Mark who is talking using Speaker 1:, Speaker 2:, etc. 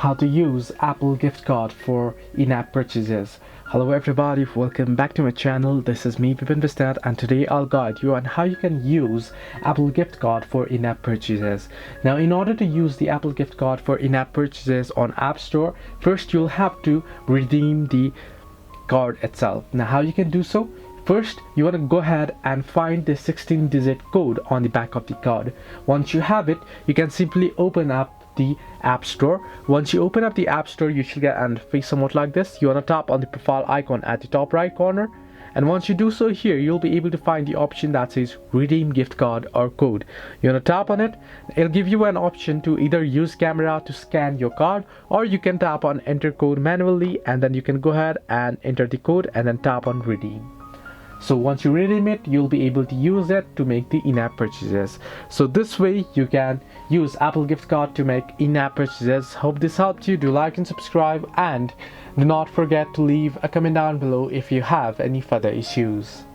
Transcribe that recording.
Speaker 1: how to use Apple gift card for in-app purchases. Hello everybody, welcome back to my channel. This is me, Vipin Bistat, and today I'll guide you on how you can use Apple gift card for in-app purchases. Now, in order to use the Apple gift card for in-app purchases on App Store, first you'll have to redeem the card itself. Now, how you can do so? First, you want to go ahead and find the 16-digit code on the back of the card. Once you have it, you can simply open up the App Store. Once you open up the App Store, you should get and face somewhat like this. You want to tap on the profile icon at the top right corner, and once you do so, here you'll be able to find the option that says redeem gift card or code. You want to tap on it. It'll give you an option to either use camera to scan your card, or you can tap on enter code manually, and then you can go ahead and enter the code and then tap on redeem. So once you redeem it, you'll be able to use it to make the in-app purchases. So this way you can use Apple gift card to make in-app purchases. Hope this helped you. Do like and subscribe, and do not forget to leave a comment down below if you have any further issues.